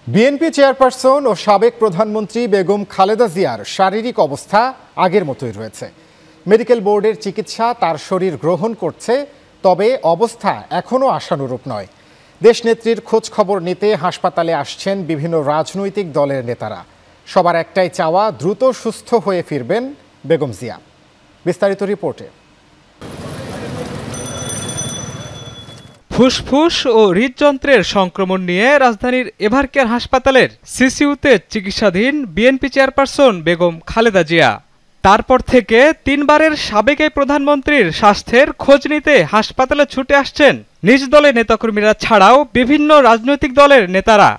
BNP chairperson ও সাবেক প্রধানমন্ত্রী বেগম খালেদা জিয়ার শারীরিক অবস্থা আগের মতোই রয়েছে। মেডিকেল বোর্ডের চিকিৎসা তার শরীর গ্রহণ করছে, তবে অবস্থা এখনও আশানুরূপ নয়। দেশনেত্রীর খোঁজ খবর নিতে হাসপাতালে আসছেন বিভিন্ন রাজনৈতিক দলের নেতারা। সবার একটাই চাওয়া, দ্রুত সুস্থ হয়ে ফিরবেন বেগম জিয়া। বিস্তারিত রিপোর্টে। ফুসফুস ও হৃদযন্ত্রের সংক্রমণ নিয়ে রাজধানীর এভারকেয়ার হাসপাতালের সিসিইউতে চিকিৎসাধীন বিএনপি চেয়ারপারসন বেগম খালেদা জিয়া। তারপর থেকে তিনবারের সাবেক প্রধানমন্ত্রীর স্বাস্থ্যের খোঁজ নিতে হাসপাতালে ছুটে আসছেন নিজ দলের নেতাকর্মীরা ছাড়াও বিভিন্ন রাজনৈতিক দলের নেতারা।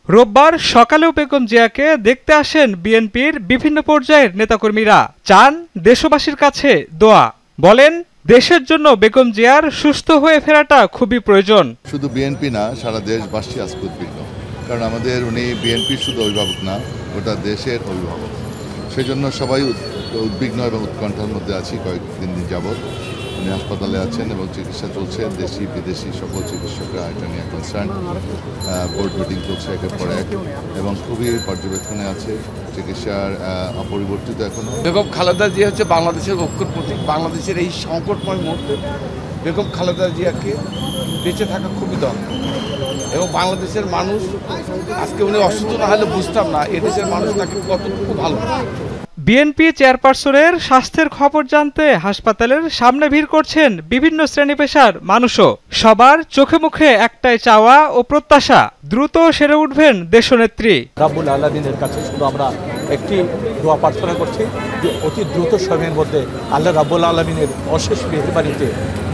রোববার সকালেও বেগম জিয়াকে দেখতে আসেন বিএনপির বিভিন্ন পর্যায়ের নেতাকর্মীরা। চান দেশবাসীর কাছে দোয়া, বলেন দেশের জন্য বেগম জিয়ার সুস্থ হয়ে ফেরাটা খুবই প্রয়োজন। শুধু বিএনপি না, সারা দেশবাসী আজকে উদ্বিগ্ন, কারণ আমাদের উনি বিএনপির শুধু অভিভাবক না, গোটা দেশের অভিভাবক। সেজন্য সবাই উদ্বিগ্ন এবং উৎকণ্ঠার মধ্যে আছি। কয়েকদিন যাবৎ উনি হাসপাতালে আছেন এবং চিকিৎসা চলছে। দেশি বিদেশি সকল চিকিৎসকরা এটা নিয়ে কনসার্ন। বোর্ড মিটিং চলছে একের পর এক এবং খুবই পর্যবেক্ষণে আছে। চিকিৎসার অপরিবর্তিত এখনো। বেগম খালেদা জিয়া হচ্ছে বাংলাদেশের ঐক্যের প্রতীক। বাংলাদেশের এই সংকটময় মুহূর্তে বেগম খালেদা জিয়াকে বেঁচে থাকা খুবই দরকার এবং বাংলাদেশের মানুষ আজকে উনি অসুস্থ না হলে বুঝতাম না এদেশের মানুষ তাকে কতটুকু ভালো। বিএনপি চেয়ারপারসনের স্বাস্থ্যের খবর জানতে হাসপাতালের সামনে ভিড় করছেন বিভিন্ন শ্রেণী পেশার মানুষও। সবার চোখে মুখে একটাই চাওয়া ও প্রত্যাশা, দ্রুত সেরে উঠবেন দেশনেত্রী। রাব্বুল আলামিনের কাছে শুধু আমরা একটি দোয়া প্রার্থনা করছি যে অতি দ্রুত সময়ের মধ্যে আল্লাহ রাব্বুল আলামিনের অশেষ মেহেরবানিতে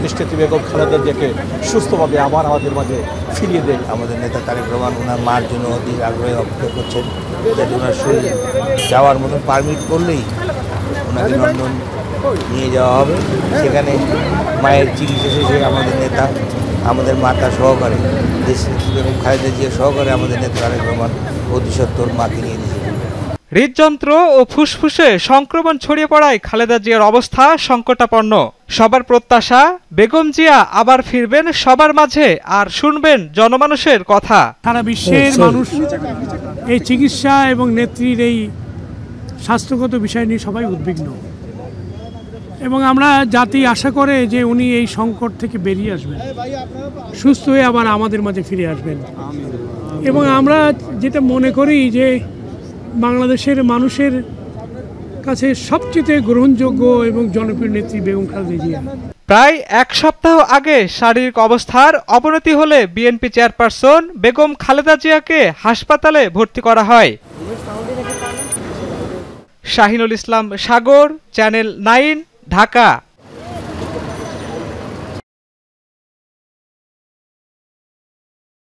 দেশনেত্রী বেগম খালেদা জিয়াকে সুস্থভাবে আবার আমাদের মাঝে ফিরিয়ে দেন। আমাদের নেতা তারেক রহমান ওনার মার জন্য অতি আগ্রহে অপেক্ষা করছেন, যাতে ওনার শরীর যাওয়ার মতো পারমিট করলেই ওনাকে লন্ডন নিয়ে যাওয়া হবে। সেখানে মায়ের চিকিৎসা শেষে আমাদের নেতা, আমাদের মাতা সহকারে, দেশনেত্রী বেগম খালেদা জিয়া সহকারে আমাদের নেতা তারেক রহমান অতি সত্বর মাকে নিয়ে দিয়েছেন। হৃদযন্ত্র ও ফুসফুসে সংক্রমণ ছড়িয়ে পড়ায় খালেদা জিয়ার অবস্থা সংকটাপন্ন। সবার প্রত্যাশা, বেগম জিয়া আবার ফিরবেন সবার মাঝে আর শুনবেন জনমানুষের কথা। সারা বিশ্বের মানুষ এই চিকিৎসা এবং নেত্রীর এই স্বাস্থ্যগত বিষয় নিয়ে সবাই উদ্বিগ্ন এবং আমরা জাতি আশা করে যে উনি এই সংকট থেকে বেরিয়ে আসবেন, সুস্থ হয়ে আবার আমাদের মাঝে ফিরে আসবেন। এবং আমরা যেটা মনে করি যে বাংলাদেশের মানুষের কাছে সবচেয়ে গ্রহণযোগ্য এবং জনপ্রিয় নেত্রী বেগম খালেদা জিয়া। প্রায় এক সপ্তাহ আগে শারীরিক অবস্থার অবনতি হলে বিএনপি চেয়ারপারসন বেগম খালেদা জিয়াকে হাসপাতালে ভর্তি করা হয়। শাহিনুল ইসলাম সাগর, চ্যানেল 9, ঢাকা।